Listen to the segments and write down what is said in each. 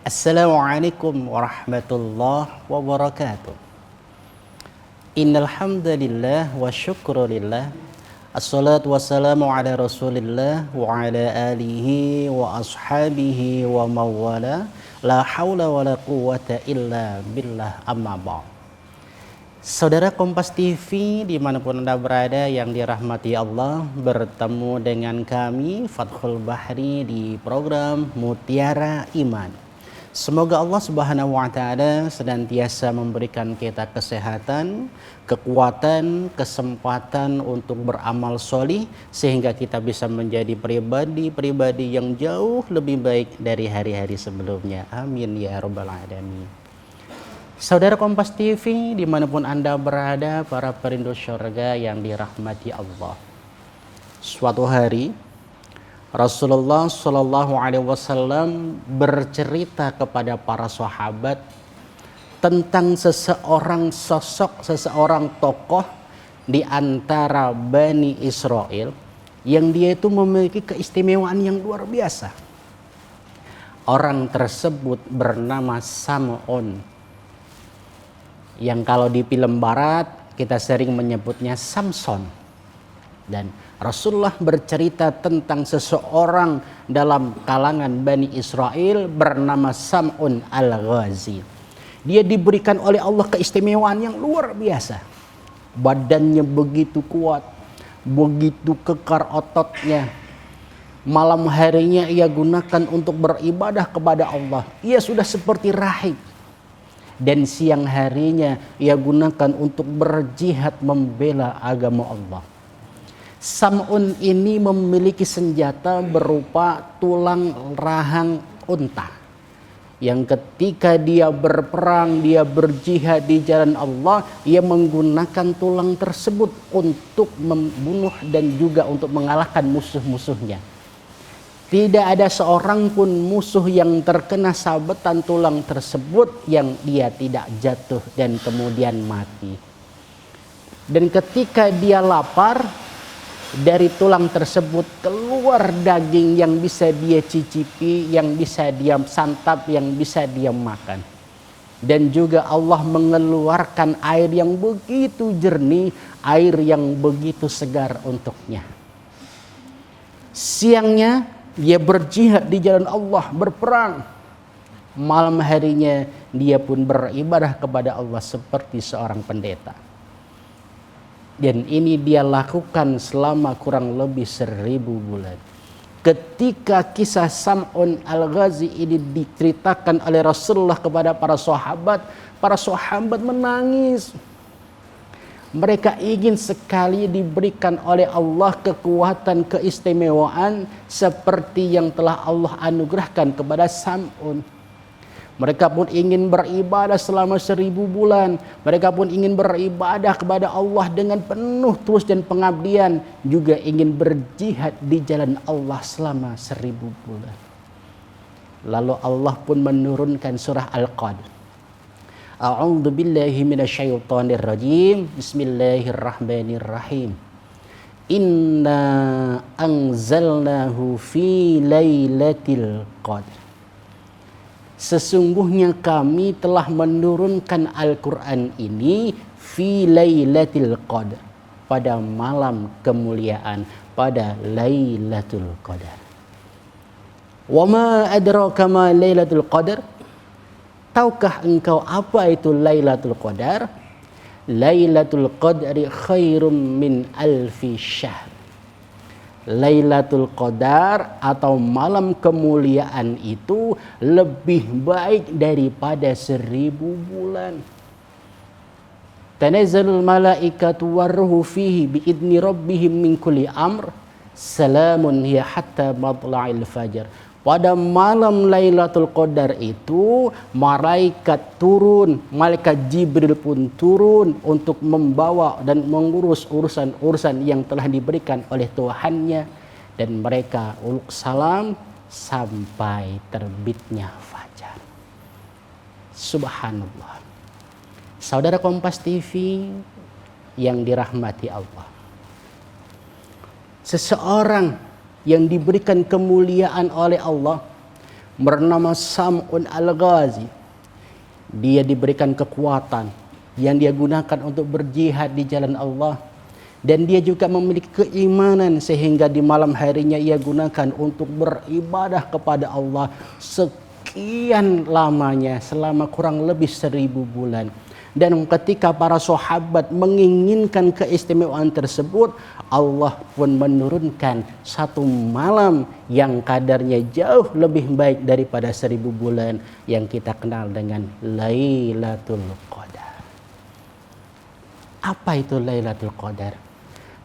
Assalamualaikum warahmatullahi wabarakatuh. Innal hamdalillah wa syukrulillah. Assalatu wassalamu ala Rasulillah wa ala alihi wa ashabihi wa mawala. La haula wa la quwwata illa billah, amma ba'd. Saudara Kompas TV dimanapun Anda berada yang dirahmati Allah, bertemu dengan kami Fathul Bahri di program Mutiara Iman. Semoga Allah Subhanahu wa Ta'ala senantiasa memberikan kita kesehatan, kekuatan, kesempatan untuk beramal solih, sehingga kita bisa menjadi pribadi-pribadi yang jauh lebih baik dari hari-hari sebelumnya. Amin ya Rabbal Alamin. Saudara Kompas TV dimanapun Anda berada, para perindu syurga yang dirahmati Allah. Suatu hari Rasulullah Shallallahu Alaihi Wasallam bercerita kepada para sahabat tentang seseorang sosok, seseorang tokoh di antara Bani Israel yang dia itu memiliki keistimewaan yang luar biasa. Orang tersebut bernama Sam'un, yang kalau di film barat kita sering menyebutnya Samson. Dan Rasulullah bercerita tentang seseorang dalam kalangan Bani Israel bernama Sam'un al-Ghazi. Dia diberikan oleh Allah keistimewaan yang luar biasa. Badannya begitu kuat, begitu kekar ototnya. Malam harinya ia gunakan untuk beribadah kepada Allah. Ia sudah seperti rahib. Dan siang harinya ia gunakan untuk berjihad membela agama Allah. Sam'un ini memiliki senjata berupa tulang rahang unta, yang ketika dia berperang, dia berjihad di jalan Allah, ia menggunakan tulang tersebut untuk membunuh dan juga untuk mengalahkan musuh-musuhnya. Tidak ada seorang pun musuh yang terkena sabetan tulang tersebut yang dia tidak jatuh dan kemudian mati. Dan ketika dia lapar, dari tulang tersebut keluar daging yang bisa dia cicipi, yang bisa dia santap, yang bisa dia makan. Dan juga Allah mengeluarkan air yang begitu jernih, air yang begitu segar untuknya. Siangnya dia berjihad di jalan Allah, berperang. Malam harinya dia pun beribadah kepada Allah seperti seorang pendeta. Dan ini dia lakukan selama kurang lebih 1000 bulan. Ketika kisah Sam'un al-Ghazi ini diceritakan oleh Rasulullah kepada para sahabat menangis. Mereka ingin sekali diberikan oleh Allah kekuatan, keistimewaan seperti yang telah Allah anugerahkan kepada Sam'un. Mereka pun ingin beribadah selama 1000 bulan. Mereka pun ingin beribadah kepada Allah dengan penuh tulus dan pengabdian. Juga ingin berjihad di jalan Allah selama 1000 bulan. Lalu Allah pun menurunkan surah Al-Qadr. A'udzu billahi minasyaitonir rajim. Bismillahirrahmanirrahim. Inna anzalnahu fi lailatul qadr. Sesungguhnya kami telah menurunkan Al-Quran ini fi lailatul qadar, pada malam kemuliaan, pada Lailatul Qadar. Wa ma adraka ma Lailatul Qadar? Tahukah engkau apa itu Lailatul Qadar? Lailatul Qadri khairum min alfi syahr. Lailatul Qadar atau malam kemuliaan itu lebih baik daripada 1000 bulan. Tanazzalul malaikatu warruhu fihi biidni rabbihim min kulli amr. Salamun hiya hatta matla'il fajar. Pada malam Lailatul Qadar itu malaikat turun, malaikat Jibril pun turun untuk membawa dan mengurus urusan-urusan yang telah diberikan oleh Tuhannya, dan mereka uluk salam sampai terbitnya fajar. Subhanallah. Saudara Kompas TV yang dirahmati Allah, seseorang yang diberikan kemuliaan oleh Allah bernama Sam'un Al-Ghazi. Dia diberikan kekuatan yang dia gunakan untuk berjihad di jalan Allah. Dan dia juga memiliki keimanan sehingga di malam harinya ia gunakan untuk beribadah kepada Allah sekian lamanya, selama kurang lebih 1000 bulan. Dan ketika para sahabat menginginkan keistimewaan tersebut, Allah pun menurunkan satu malam yang kadarnya jauh lebih baik daripada 1000 bulan yang kita kenal dengan Lailatul Qadar. Apa itu Lailatul Qadar?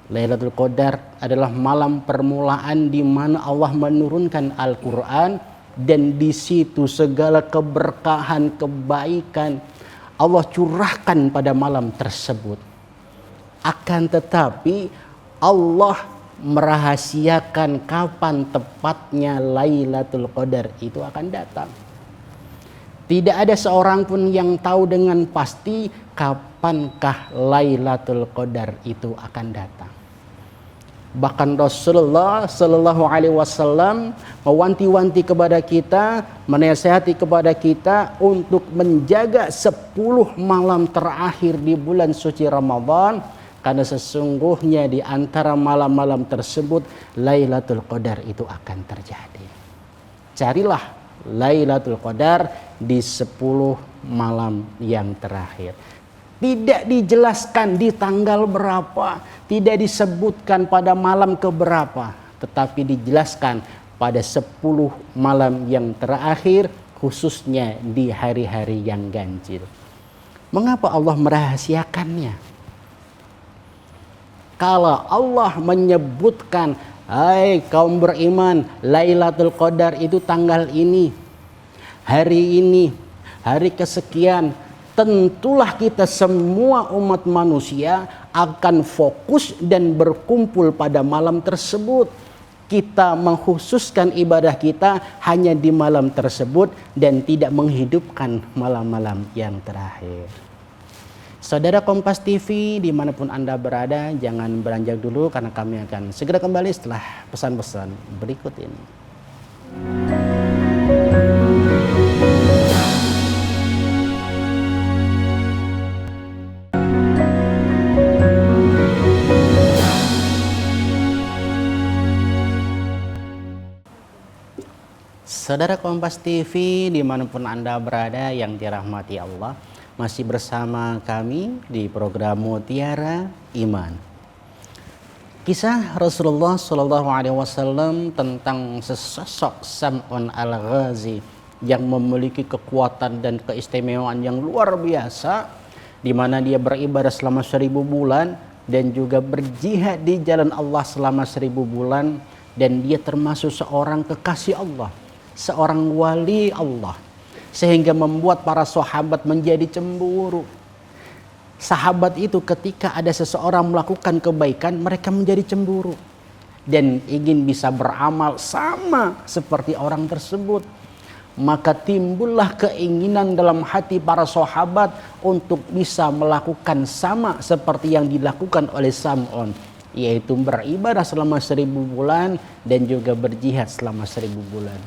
Lailatul Qadar adalah malam permulaan di mana Allah menurunkan Al-Quran, dan di situ segala keberkahan, kebaikan Allah curahkan pada malam tersebut. Akan tetapi Allah merahasiakan kapan tepatnya Lailatul Qadar itu akan datang. Tidak ada seorang pun yang tahu dengan pasti kapankah Lailatul Qadar itu akan datang. Bahkan Rasulullah Sallallahu Alaihi Wasallam mewanti-wanti kepada kita, menasihati kepada kita untuk menjaga 10 malam terakhir di bulan suci Ramadan, karena sesungguhnya di antara malam-malam tersebut Lailatul Qadar itu akan terjadi. Carilah Lailatul Qadar di 10 malam yang terakhir. Tidak dijelaskan di tanggal berapa, tidak disebutkan pada malam keberapa, tetapi dijelaskan pada 10 malam yang terakhir, khususnya di hari-hari yang ganjil. Mengapa Allah merahasiakannya? Kalau Allah menyebutkan, hai kaum beriman, Lailatul Qadar itu tanggal ini, hari kesekian, tentulah kita semua umat manusia akan fokus dan berkumpul pada malam tersebut. Kita mengkhususkan ibadah kita hanya di malam tersebut dan tidak menghidupkan malam-malam yang terakhir. Saudara Kompas TV dimanapun Anda berada, jangan beranjak dulu karena kami akan segera kembali setelah pesan-pesan berikut ini. Saudara Kompas TV dimanapun Anda berada yang dirahmati Allah, masih bersama kami di program Mutiara Iman. Kisah Rasulullah Shallallahu Alaihi Wasallam tentang sesosok Sam'un Al-Ghazi yang memiliki kekuatan dan keistimewaan yang luar biasa, di mana dia beribadah selama 1000 bulan dan juga berjihad di jalan Allah selama 1000 bulan, dan dia termasuk seorang kekasih Allah, seorang wali Allah, sehingga membuat para sahabat menjadi cemburu. Sahabat itu ketika ada seseorang melakukan kebaikan, mereka menjadi cemburu dan ingin bisa beramal sama seperti orang tersebut. Maka timbullah keinginan dalam hati para sahabat untuk bisa melakukan sama seperti yang dilakukan oleh Sam'un, yaitu beribadah selama 1000 bulan dan juga berjihad selama 1000 bulan.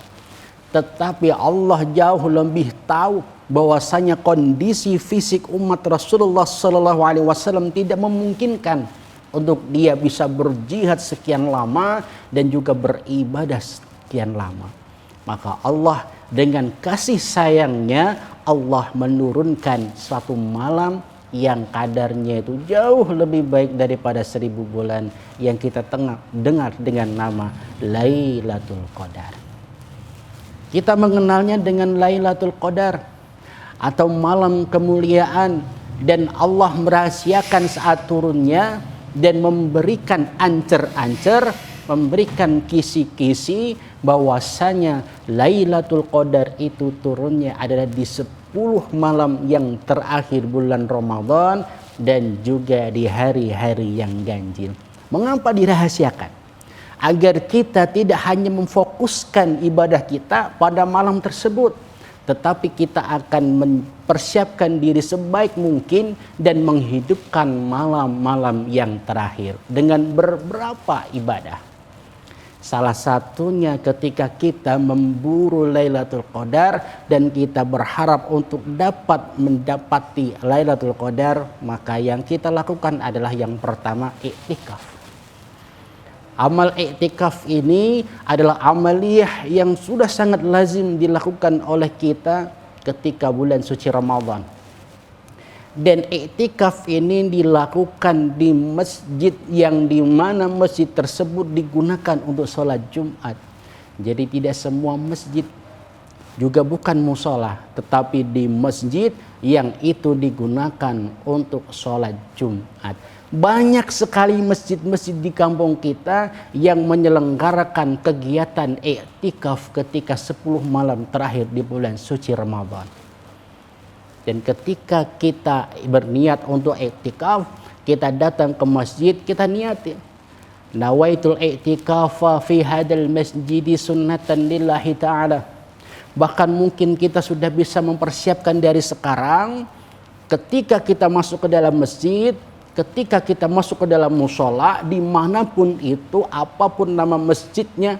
Tetapi Allah jauh lebih tahu bahwasanya kondisi fisik umat Rasulullah Sallallahu Alaihi Wasallam tidak memungkinkan untuk dia bisa berjihad sekian lama dan juga beribadah sekian lama. Maka Allah dengan kasih sayangnya Allah menurunkan suatu malam yang kadarnya itu jauh lebih baik daripada 1000 bulan yang kita dengar dengan nama Lailatul Qadar. Kita mengenalnya dengan Lailatul Qadar atau malam kemuliaan, dan Allah merahasiakan saat turunnya dan memberikan ancer-ancer, memberikan kisi-kisi bahwasanya Lailatul Qadar itu turunnya adalah di 10 malam yang terakhir bulan Ramadan dan juga di hari-hari yang ganjil. Mengapa dirahasiakan? Agar kita tidak hanya memfokuskan ibadah kita pada malam tersebut, tetapi kita akan mempersiapkan diri sebaik mungkin dan menghidupkan malam-malam yang terakhir dengan beberapa ibadah. Salah satunya ketika kita memburu Lailatul Qadar dan kita berharap untuk dapat mendapati Lailatul Qadar, maka yang kita lakukan adalah yang pertama iktikaf. Amal iktikaf ini adalah amaliyah yang sudah sangat lazim dilakukan oleh kita ketika bulan suci Ramadan. Dan iktikaf ini dilakukan di masjid yang dimana masjid tersebut digunakan untuk sholat Jumat. Jadi tidak semua masjid, juga bukan musola, tetapi di masjid yang itu digunakan untuk sholat Jumat. Banyak sekali masjid-masjid di kampung kita yang menyelenggarakan kegiatan iktikaf ketika 10 malam terakhir di bulan suci Ramadan. Dan ketika kita berniat untuk iktikaf, kita datang ke masjid, kita niatin. Nawaitul i'tikafa fi hadal masjidi sunnatan lillahi ta'ala. Bahkan mungkin kita sudah bisa mempersiapkan dari sekarang, ketika kita masuk ke dalam masjid, ketika kita masuk ke dalam musola, dimanapun itu, apapun nama masjidnya,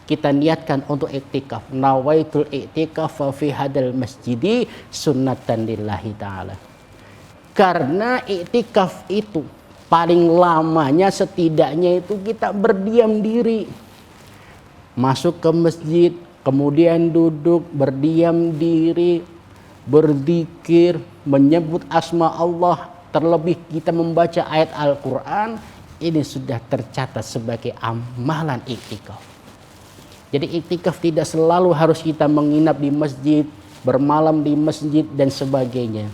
kita niatkan untuk iktikaf. Nawaitul i'tikafa fi hadal masjidi sunnatan lillahi ta'ala. Karena iktikaf itu paling lamanya setidaknya itu kita berdiam diri. Masuk ke masjid, kemudian duduk, berdiam diri, berzikir, menyebut asma Allah, terlebih kita membaca ayat Al-Quran, ini sudah tercatat sebagai amalan iktikaf. Jadi iktikaf tidak selalu harus kita menginap di masjid, bermalam di masjid dan sebagainya.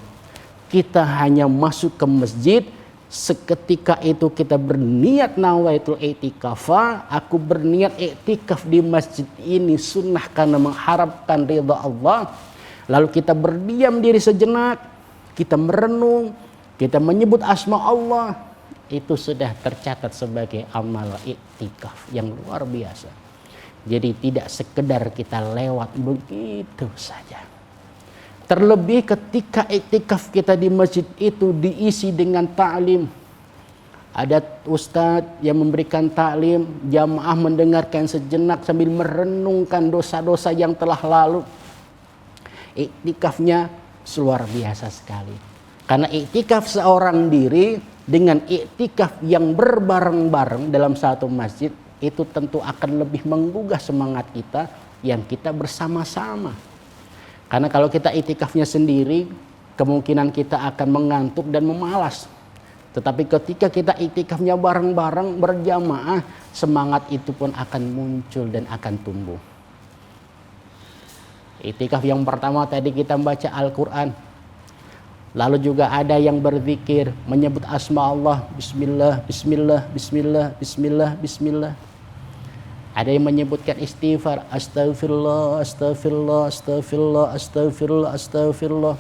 Kita hanya masuk ke masjid, seketika itu kita berniat nawaitul i'tikafa, aku berniat iktikaf di masjid ini sunnah karena mengharapkan ridha Allah. Lalu kita berdiam diri sejenak, kita merenung, kita menyebut asma Allah, itu sudah tercatat sebagai amal iktikaf yang luar biasa. Jadi tidak sekedar kita lewat begitu saja. Terlebih ketika iktikaf kita di masjid itu diisi dengan ta'lim. Ada ustadz yang memberikan ta'lim, jamaah mendengarkan sejenak sambil merenungkan dosa-dosa yang telah lalu. Iktikafnya luar biasa sekali. Karena iktikaf seorang diri dengan iktikaf yang berbareng-bareng dalam satu masjid, itu tentu akan lebih menggugah semangat kita yang kita bersama-sama. Karena kalau kita iktikafnya sendiri, kemungkinan kita akan mengantuk dan memalas. Tetapi ketika kita iktikafnya bareng-bareng berjamaah, semangat itu pun akan muncul dan akan tumbuh. Iktikaf yang pertama tadi kita membaca Al-Quran. Lalu juga ada yang berzikir, menyebut asma Allah, bismillah, bismillah, bismillah, bismillah, bismillah. Ada yang menyebutkan istighfar, astagfirullah, astagfirullah, astagfirullah, astagfirullah, astagfirullah.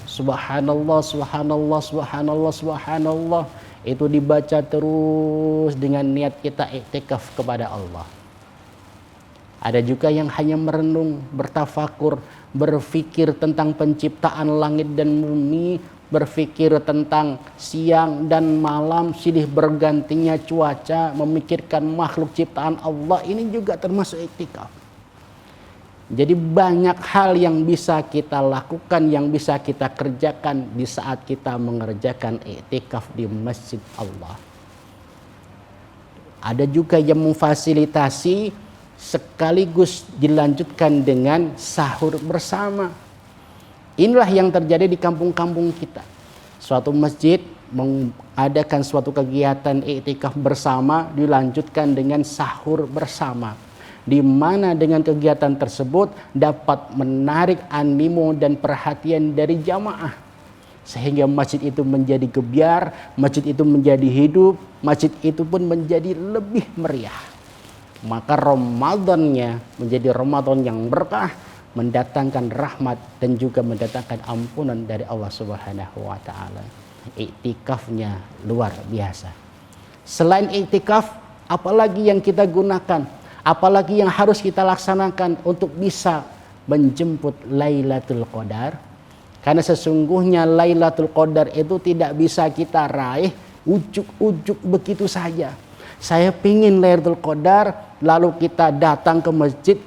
Subhanallah, subhanallah, subhanallah, subhanallah. Itu dibaca terus dengan niat kita iktikaf kepada Allah. Ada juga yang hanya merenung, bertafakur, berpikir tentang penciptaan langit dan bumi, berpikir tentang siang dan malam, silih bergantinya cuaca, memikirkan makhluk ciptaan Allah, ini juga termasuk iktikaf. Jadi banyak hal yang bisa kita lakukan, yang bisa kita kerjakan di saat kita mengerjakan iktikaf di masjid Allah. Ada juga yang memfasilitasi sekaligus dilanjutkan dengan sahur bersama. Inilah yang terjadi di kampung-kampung kita. Suatu masjid mengadakan suatu kegiatan iktikaf bersama dilanjutkan dengan sahur bersama, di mana dengan kegiatan tersebut dapat menarik animo dan perhatian dari jamaah, sehingga masjid itu menjadi gebyar, masjid itu menjadi hidup, masjid itu pun menjadi lebih meriah. Maka Ramadannya menjadi Ramadan yang berkah, mendatangkan rahmat dan juga mendatangkan ampunan dari Allah Subhanahu wa taala. Iktikafnya luar biasa. Selain iktikaf, apalagi yang kita gunakan, apalagi yang harus kita laksanakan untuk bisa menjemput Lailatul Qadar? Karena sesungguhnya Lailatul Qadar itu tidak bisa kita raih ujuk-ujuk begitu saja. Saya pingin Lailatul Qadar, lalu kita datang ke masjid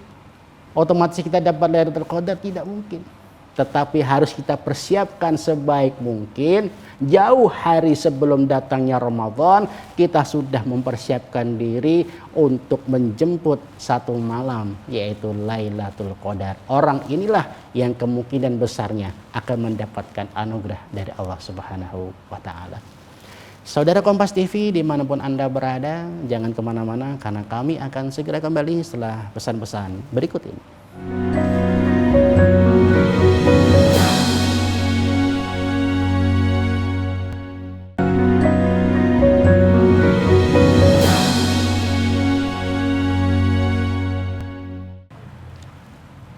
otomatis kita dapat Lailatul Qadar, tidak mungkin. Tetapi harus kita persiapkan sebaik mungkin. Jauh hari sebelum datangnya Ramadan, kita sudah mempersiapkan diri untuk menjemput satu malam, yaitu Lailatul Qadar. Orang inilah yang kemungkinan besarnya akan mendapatkan anugerah dari Allah Subhanahu wa Ta'ala. Saudara Kompas TV dimanapun Anda berada, jangan kemana-mana karena kami akan segera kembali setelah pesan-pesan berikut ini.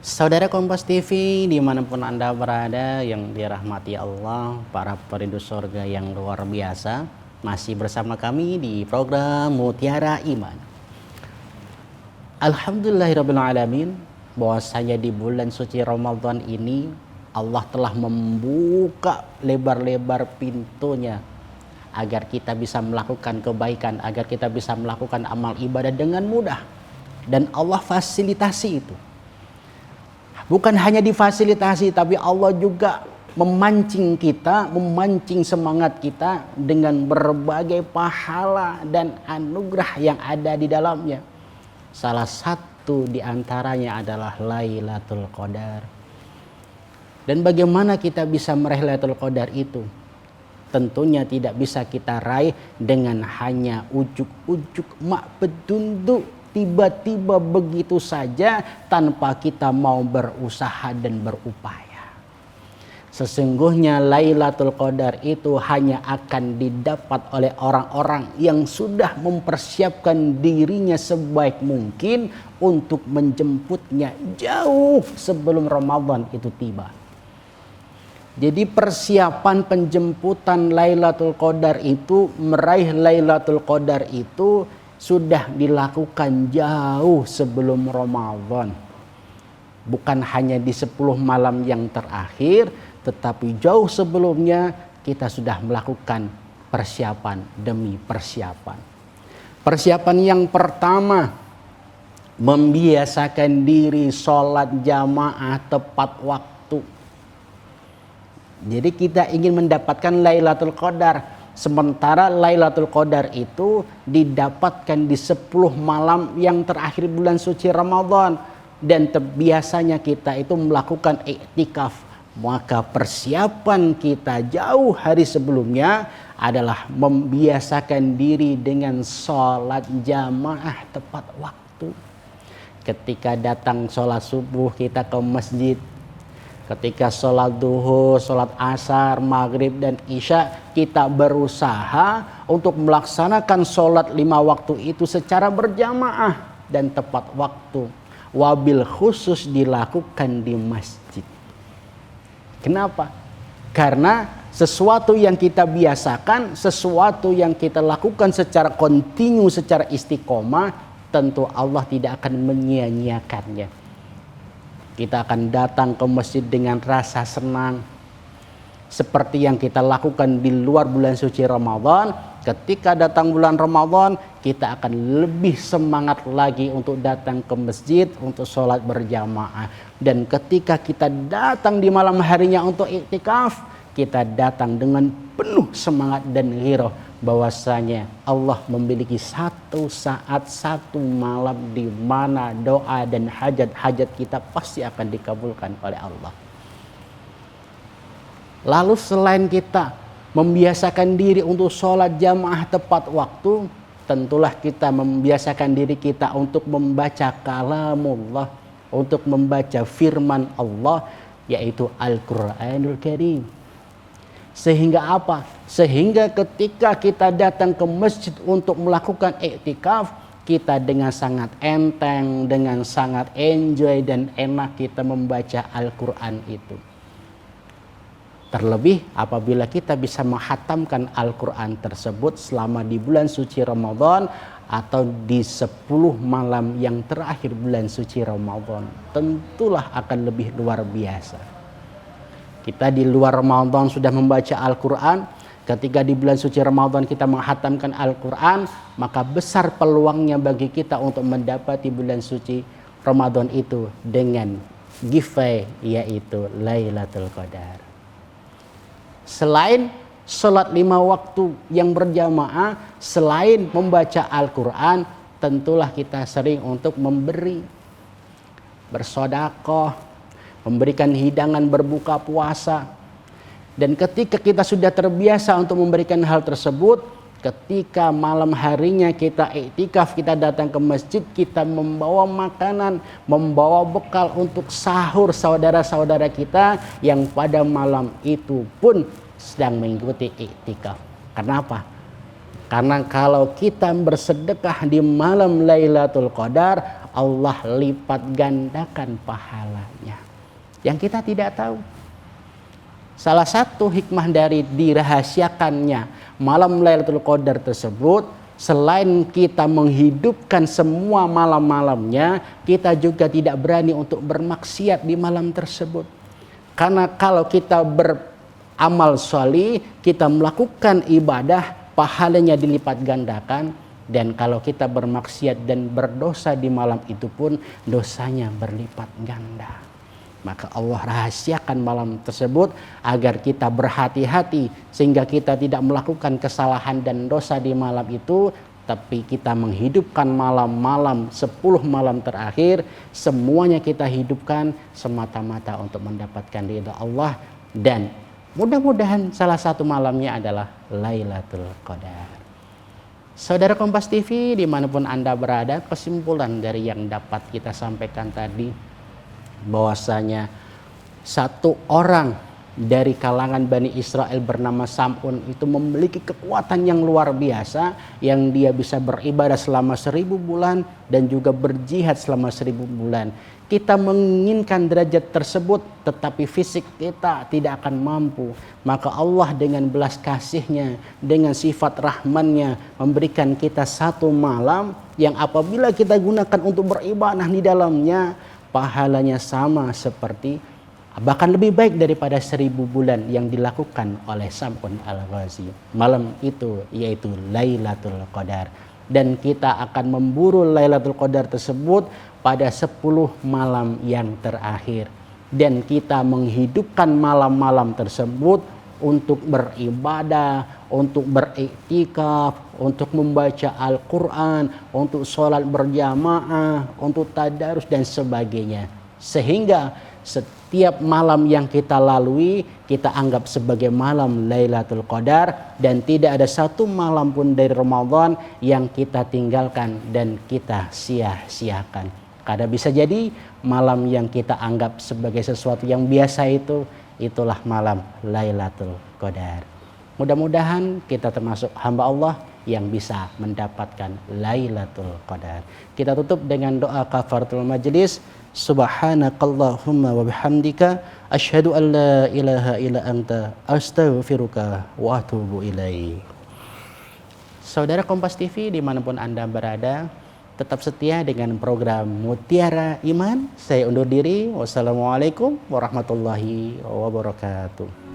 Saudara Kompas TV dimanapun Anda berada yang dirahmati Allah, para perindu surga yang luar biasa, masih bersama kami di program Mutiara Iman. Alhamdulillahirrabbilalamin, bahwasanya di bulan suci Ramadan ini Allah telah membuka lebar-lebar pintunya agar kita bisa melakukan kebaikan, agar kita bisa melakukan amal ibadah dengan mudah. Dan Allah fasilitasi itu. Bukan hanya difasilitasi, tapi Allah juga memancing kita, memancing semangat kita dengan berbagai pahala dan anugerah yang ada di dalamnya. Salah satu di antaranya adalah Lailatul Qadar. Dan bagaimana kita bisa meraih Lailatul Qadar itu? Tentunya tidak bisa kita raih dengan hanya ujuk-ujuk mak bedunduk. Tiba-tiba begitu saja tanpa kita mau berusaha dan berupaya. Sesungguhnya Lailatul Qadar itu hanya akan didapat oleh orang-orang yang sudah mempersiapkan dirinya sebaik mungkin untuk menjemputnya jauh sebelum Ramadan itu tiba. Jadi persiapan penjemputan Lailatul Qadar itu, meraih Lailatul Qadar itu sudah dilakukan jauh sebelum Ramadan. Bukan hanya di 10 malam yang terakhir, tetapi jauh sebelumnya kita sudah melakukan persiapan demi persiapan. Persiapan yang pertama, membiasakan diri sholat jamaah tepat waktu. Jadi kita ingin mendapatkan Lailatul Qadar. Sementara Lailatul Qadar itu didapatkan di 10 malam yang terakhir bulan suci Ramadan. Dan biasanya kita itu melakukan iktikaf. Maka persiapan kita jauh hari sebelumnya adalah membiasakan diri dengan sholat jamaah tepat waktu. Ketika datang sholat subuh kita ke masjid. Ketika sholat duhur, sholat asar, maghrib dan isya, kita berusaha untuk melaksanakan sholat 5 waktu itu secara berjamaah dan tepat waktu. Wabil khusus dilakukan di masjid. Kenapa? Karena sesuatu yang kita biasakan, sesuatu yang kita lakukan secara kontinu, secara istiqomah, tentu Allah tidak akan menyia-nyiakannya. Kita akan datang ke masjid dengan rasa senang. Seperti yang kita lakukan di luar bulan suci Ramadan. Ketika datang bulan Ramadan, kita akan lebih semangat lagi untuk datang ke masjid, untuk sholat berjamaah. Dan ketika kita datang di malam harinya untuk iktikaf, kita datang dengan penuh semangat dan ghirah. Bahwasanya Allah memiliki satu saat, satu malam di mana doa dan hajat-hajat kita pasti akan dikabulkan oleh Allah. Lalu selain kita membiasakan diri untuk sholat jamaah tepat waktu, tentulah kita membiasakan diri kita untuk membaca kalamullah, untuk membaca firman Allah, yaitu Al-Quranul Karim. Sehingga apa? Sehingga ketika kita datang ke masjid untuk melakukan iktikaf, kita dengan sangat enteng, dengan sangat enjoy dan enak kita membaca Al-Quran itu. Terlebih apabila kita bisa menghatamkan Al-Quran tersebut selama di bulan suci Ramadan atau di 10 malam yang terakhir bulan suci Ramadan, tentulah akan lebih luar biasa. Kita di luar Ramadan sudah membaca Al-Quran, Ketika di bulan suci Ramadan kita menghatamkan Al-Quran, maka besar peluangnya bagi kita untuk mendapati bulan suci Ramadan itu dengan giveaway, yaitu Lailatul Qadar. Selain sholat 5 waktu yang berjamaah, selain membaca Al-Quran, tentulah kita sering untuk memberi, bersedekah, memberikan hidangan berbuka puasa. Dan ketika kita sudah terbiasa untuk memberikan hal tersebut, ketika malam harinya kita iktikaf, kita datang ke masjid, kita membawa makanan, membawa bekal untuk sahur saudara-saudara kita yang pada malam itu pun sedang mengikuti iktikaf. Kenapa? Karena kalau kita bersedekah di malam Lailatul Qadar, Allah lipat gandakan pahalanya. Yang kita tidak tahu. Salah satu hikmah dari dirahasiakannya malam Lailatul Qadar tersebut, selain kita menghidupkan semua malam-malamnya, kita juga tidak berani untuk bermaksiat di malam tersebut. Karena kalau kita beramal sholih, kita melakukan ibadah, pahalanya dilipat gandakan. Dan kalau kita bermaksiat dan berdosa di malam itu pun, dosanya berlipat ganda. Maka Allah rahasiakan malam tersebut agar kita berhati-hati sehingga kita tidak melakukan kesalahan dan dosa di malam itu, tapi kita menghidupkan malam-malam 10 malam terakhir, semuanya kita hidupkan semata-mata untuk mendapatkan ridha Allah, dan mudah-mudahan salah satu malamnya adalah Lailatul Qadar. Saudara Kompas TV dimanapun Anda berada, kesimpulan dari yang dapat kita sampaikan tadi, bahwasanya satu orang dari kalangan Bani Israel bernama Sam'un itu memiliki kekuatan yang luar biasa, yang dia bisa beribadah selama 1000 bulan dan juga berjihad selama 1000 bulan. Kita menginginkan derajat tersebut, tetapi fisik kita tidak akan mampu. Maka Allah dengan belas kasihnya, dengan sifat rahmannya, memberikan kita satu malam yang apabila kita gunakan untuk beribadah di dalamnya, pahalanya sama seperti, bahkan lebih baik daripada 1000 bulan yang dilakukan oleh Sam'un al-Ghazi. Malam itu yaitu Lailatul Qadar. Dan kita akan memburu Lailatul Qadar tersebut pada 10 malam yang terakhir. Dan kita menghidupkan malam-malam tersebut untuk beribadah, untuk beriktikaf, untuk membaca Al-Quran, untuk sholat berjamaah, untuk tadarus dan sebagainya. Sehingga setiap malam yang kita lalui, kita anggap sebagai malam Lailatul Qadar, dan tidak ada satu malam pun dari Ramadan yang kita tinggalkan dan kita sia-siakan. Karena bisa jadi malam yang kita anggap sebagai sesuatu yang biasa itu, itulah malam Lailatul Qadar. Mudah-mudahan kita termasuk hamba Allah yang bisa mendapatkan Lailatul Qadar. Kita tutup dengan doa kafaratul majlis. Subhanakallahumma wa bihamdika asyhadu an la ilaha illa anta astaghfiruka wa atubu ilaik. Saudara Kompas TV dimanapun Anda berada, tetap setia dengan program Mutiara Iman. Saya undur diri. Wassalamualaikum warahmatullahi wabarakatuh.